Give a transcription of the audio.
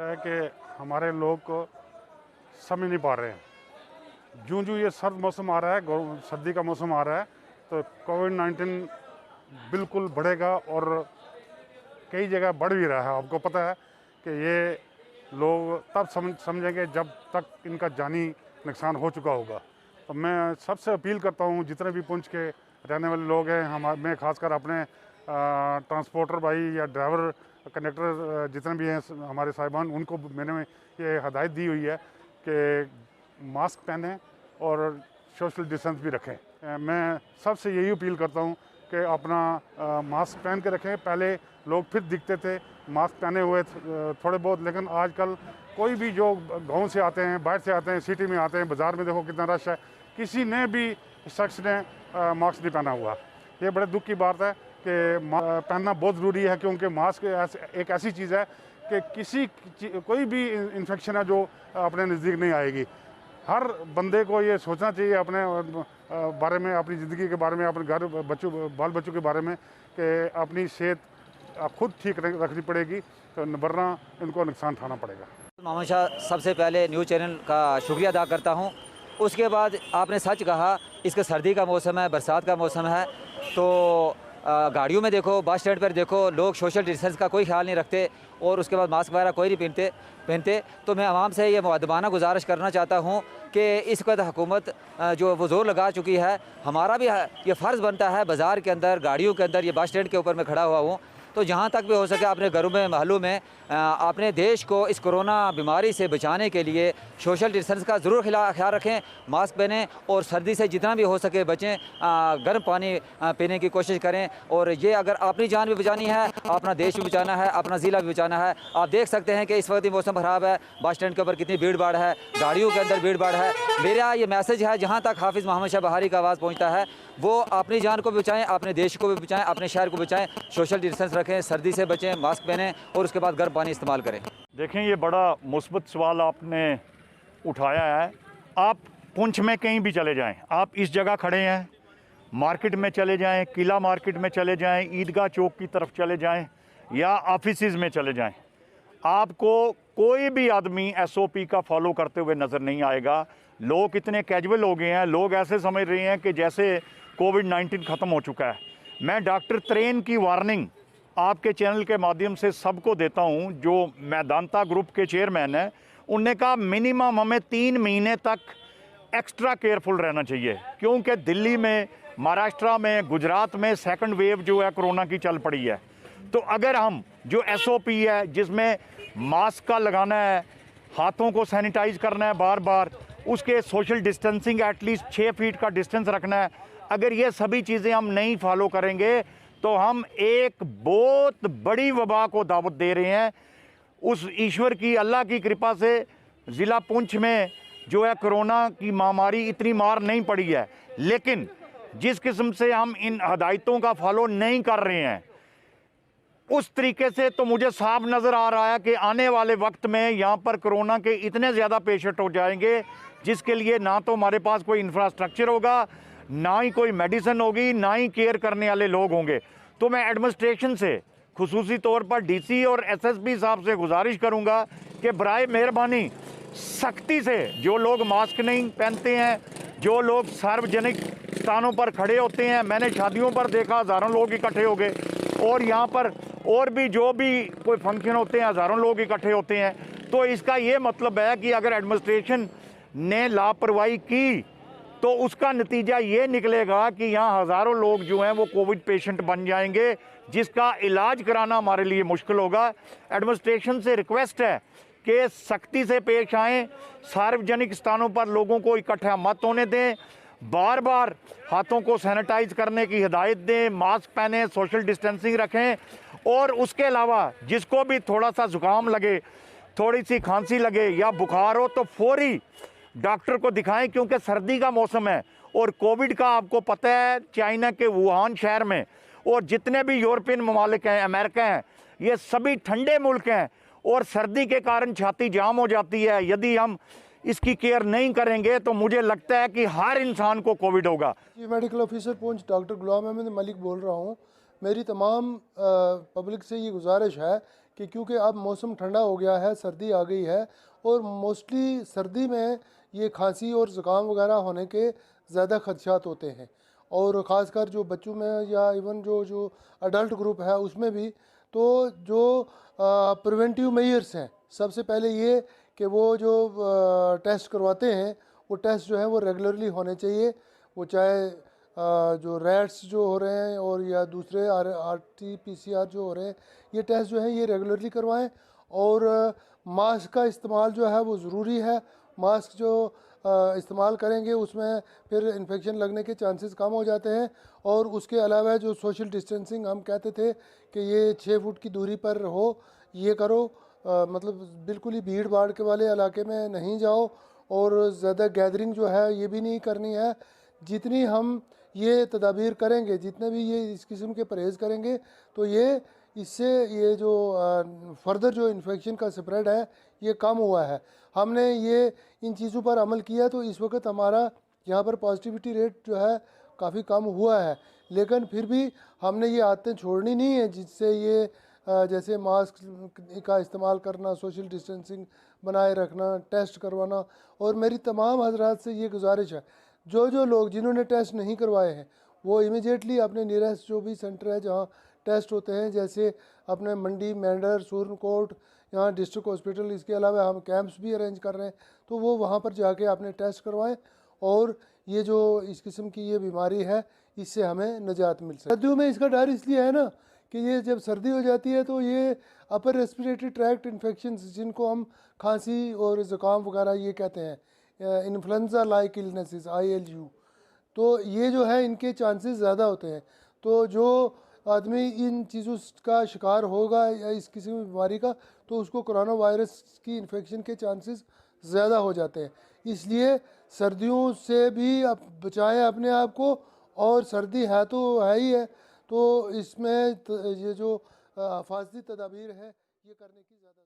है कि हमारे लोग को समझ नहीं पा रहे हैं। जूं जूं ये सर्द मौसम आ रहा है, सर्दी का मौसम आ रहा है, तो कोविड-19 बिल्कुल बढ़ेगा और कई जगह बढ़ भी रहा है। आपको पता है कि ये लोग तब समझेंगे जब तक इनका जानी नुकसान हो चुका होगा। तो मैं सबसे अपील करता हूँ, जितने भी पुंछ के रहने वाले लोग हैं, मैं खासकर अपने ट्रांसपोर्टर भाई या ड्राइवर कंडक्टर जितने भी हैं हमारे साहिबान, उनको मैंने ये हदायत दी हुई है कि मास्क पहनें और सोशल डिस्टेंस भी रखें। मैं सबसे यही अपील करता हूँ कि अपना मास्क पहन के रखें। पहले लोग फिर दिखते थे मास्क पहने हुए थोड़े बहुत, लेकिन आजकल कोई भी जो गांव से आते हैं, बाहर से आते हैं, सिटी में आते हैं, बाज़ार में देखो कितना रश है, किसी ने भी शख्स ने मास्क नहीं पहना हुआ। ये बड़े दुख की बात है कि पहनना बहुत ज़रूरी है, क्योंकि मास्क एक ऐसी चीज़ है कि कोई भी इन्फेक्शन है जो अपने नज़दीक नहीं आएगी। हर बंदे को ये सोचना चाहिए अपने बारे में, अपनी ज़िंदगी के बारे में, अपने घर बाल बच्चों के बारे में, कि अपनी सेहत खुद ठीक रखनी पड़ेगी, तो वरना इनको नुकसान उठाना पड़ेगा। मोहम्मद शाह, सबसे पहले न्यूज़ चैनल का शुक्रिया अदा करता हूँ। उसके बाद आपने सच कहा, इसका सर्दी का मौसम है, बरसात का मौसम है, तो गाड़ियों में देखो, बस स्टैंड पर देखो, लोग सोशल डिस्टेंस का कोई ख्याल नहीं रखते और उसके बाद मास्क वगैरह कोई नहीं पहनते। तो मैं आवाम से ये मुअद्दबाना गुजारिश करना चाहता हूँ कि इस वक्त हुकूमत जो वो ज़ोर लगा चुकी है, हमारा भी ये फ़र्ज़ बनता है बाज़ार के अंदर, गाड़ियों के अंदर, ये बस स्टैंड के ऊपर मैं खड़ा हुआ हूँ, तो जहाँ तक भी हो सके अपने घरों में, महलों में अपने देश को इस कोरोना बीमारी से बचाने के लिए सोशल डिस्टेंस का ज़रूर ख्याल रखें, मास्क पहनें और सर्दी से जितना भी हो सके बचें, गर्म पानी पीने की कोशिश करें। और ये अगर अपनी जान भी बचानी है, अपना देश भी बचाना है, अपना ज़िला भी बचाना है। आप देख सकते हैं कि इस वक्त मौसम ख़राब है, बस स्टैंड के ऊपर कितनी भीड़ भाड़ है, गाड़ियों के अंदर भीड़ भाड़ है। मेरा ये मैसेज है, जहाँ तक हाफिज़ मोहम्मद शाह बहारी का आवाज़ पहुँचता है, वो अपनी जान को भी बचाएँ, अपने देश को भी बचाएँ, अपने शहर को बचाएँ, सोशल डिस्टेंस रखें, सर्दी से बचें, मास्क पहनें और उसके बाद गर्म पानी इस्तेमाल करें। देखें, ये बड़ा मुस्बत सवाल आपने उठाया है। आप पुंछ में कहीं भी चले जाएं, आप इस जगह खड़े हैं, मार्केट में चले जाएं, किला मार्केट में चले जाएं, ईदगाह चौक की तरफ चले जाएं या ऑफिसेज़ में चले जाएं, आपको कोई भी आदमी SOP का फॉलो करते हुए नज़र नहीं आएगा। लोग इतने कैजुअल हो गए हैं, लोग ऐसे समझ रहे हैं कि जैसे कोविड-19 ख़त्म हो चुका है। मैं डॉक्टर त्रेन की वार्निंग आपके चैनल के माध्यम से सबको देता हूं, जो मैदांता ग्रुप के चेयरमैन हैं, उनने कहा मिनिमम हमें 3 महीने तक एक्स्ट्रा केयरफुल रहना चाहिए, क्योंकि दिल्ली में, महाराष्ट्र में, गुजरात में सेकंड वेव जो है कोरोना की चल पड़ी है। तो अगर हम जो SOP है, जिसमें मास्क का लगाना है, हाथों को सैनिटाइज करना है बार बार, उसके सोशल डिस्टेंसिंग एटलीस्ट 6 फीट का डिस्टेंस रखना है, अगर ये सभी चीज़ें हम नहीं फॉलो करेंगे तो हम एक बहुत बड़ी वबा को दावत दे रहे हैं। उस ईश्वर की, अल्लाह की कृपा से ज़िला पुंछ में जो है कोरोना की महामारी इतनी मार नहीं पड़ी है, लेकिन जिस किस्म से हम इन हदायतों का फॉलो नहीं कर रहे हैं, उस तरीके से तो मुझे साफ नज़र आ रहा है कि आने वाले वक्त में यहाँ पर कोरोना के इतने ज़्यादा पेशेंट हो जाएंगे, जिसके लिए ना तो हमारे पास कोई इंफ्रास्ट्रक्चर होगा, ना ही कोई मेडिसिन होगी, ना ही केयर करने वाले लोग होंगे। तो मैं एडमिनिस्ट्रेशन से खुसूसी तौर पर DC और SSP साहब से गुजारिश करूंगा कि बराए मेहरबानी सख्ती से, जो लोग मास्क नहीं पहनते हैं, जो लोग सार्वजनिक स्थानों पर खड़े होते हैं, मैंने शादियों पर देखा हज़ारों लोग इकट्ठे हो गए, और यहाँ पर और भी जो भी कोई फंक्शन होते हैं हज़ारों लोग इकट्ठे होते हैं। तो इसका ये मतलब है कि अगर एडमिनिस्ट्रेशन ने लापरवाही की तो उसका नतीजा ये निकलेगा कि यहाँ हज़ारों लोग जो हैं वो कोविड पेशेंट बन जाएंगे, जिसका इलाज कराना हमारे लिए मुश्किल होगा। एडमिनिस्ट्रेशन से रिक्वेस्ट है कि सख्ती से पेश आएँ, सार्वजनिक स्थानों पर लोगों को इकट्ठा मत होने दें, बार बार हाथों को सैनिटाइज करने की हिदायत दें, मास्क पहने, सोशल डिस्टेंसिंग रखें, और उसके अलावा जिसको भी थोड़ा सा जुकाम लगे, थोड़ी सी खांसी लगे या बुखार हो, तो फौरी डॉक्टर को दिखाएं, क्योंकि सर्दी का मौसम है और कोविड का आपको पता है चाइना के वुहान शहर में और जितने भी यूरोपियन ममालिक हैं, अमेरिका हैं, ये सभी ठंडे मुल्क हैं और सर्दी के कारण छाती जाम हो जाती है। यदि हम इसकी केयर नहीं करेंगे तो मुझे लगता है कि हर इंसान को कोविड होगा। Chief medical officer Poonch doctor Ghulam Ahmad Malik बोल रहा हूँ। मेरी तमाम पब्लिक से ये गुजारिश है कि क्योंकि अब मौसम ठंडा हो गया है, सर्दी आ गई है और मोस्टली सर्दी में ये खांसी और ज़ुकाम वगैरह होने के ज़्यादा खदशात होते हैं, और ख़ासकर जो बच्चों में या इवन जो जो अडल्ट ग्रुप है उसमें भी। तो जो प्रिवेंटिव मेजर्स हैं, सबसे पहले ये कि वो जो टेस्ट करवाते हैं वो टेस्ट जो है वो रेगुलरली होने चाहिए। वो चाहे जो रैट्स जो हो रहे हैं और या दूसरे RT-PCR जो हो रहे हैं, ये टेस्ट जो है ये रेगुलरली करवाएं। और मास्क का इस्तेमाल जो है वो ज़रूरी है। मास्क जो इस्तेमाल करेंगे उसमें फिर इन्फेक्शन लगने के चांसेस कम हो जाते हैं। और उसके अलावा जो सोशल डिस्टेंसिंग हम कहते थे कि ये 6 फुट की दूरी पर हो, ये करो। मतलब बिल्कुल ही भीड़ भाड़ के वाले इलाके में नहीं जाओ और ज़्यादा गैदरिंग जो है ये भी नहीं करनी है। जितनी हम ये तदाबीर करेंगे, जितने भी ये इस किस्म के परहेज़ करेंगे, तो ये इससे ये जो फर्दर जो इन्फेक्शन का स्प्रेड है ये कम हुआ है। हमने ये इन चीज़ों पर अमल किया तो इस वक्त हमारा यहाँ पर पॉजिटिविटी रेट जो है काफ़ी कम हुआ है। लेकिन फिर भी हमने ये आदतें छोड़नी नहीं है, जिससे ये जैसे मास्क का इस्तेमाल करना, सोशल डिस्टेंसिंग बनाए रखना, टेस्ट करवाना। और मेरी तमाम हजरात से ये गुजारिश है, जो जो लोग जिन्होंने टेस्ट नहीं करवाए हैं वो इमीडिएटली अपने नियरेस्ट जो भी सेंटर है जहाँ टेस्ट होते हैं, जैसे अपने मंडी, मेंढर, सूरनकोट, यहाँ डिस्ट्रिक्ट हॉस्पिटल, इसके अलावा हम कैंप्स भी अरेंज कर रहे हैं, तो वो वहाँ पर जाके अपने टेस्ट करवाएं और ये जो इस किस्म की ये बीमारी है इससे हमें निजात मिल सके। सर्दियों में इसका डर इसलिए है ना कि ये जब सर्दी हो जाती है तो ये अपर रेस्पिरेटरी ट्रैक्ट इन्फेक्शंस, जिनको हम खांसी और ज़ुकाम वगैरह ये कहते हैं, इन्फ्लुएंजा लाइक इलनेसेस ILU, तो ये जो है इनके चांसेस ज़्यादा होते हैं। तो जो आदमी इन चीज़ों का शिकार होगा या इस किसी भी बीमारी का, तो उसको कोरोना वायरस की इन्फेक्शन के चांसेस ज़्यादा हो जाते हैं। इसलिए सर्दियों से भी आप बचाएं अपने आप को, और सर्दी है तो है ही है, तो इसमें ये जो हिफाजती तदाबीर है ये करने की ज़्यादा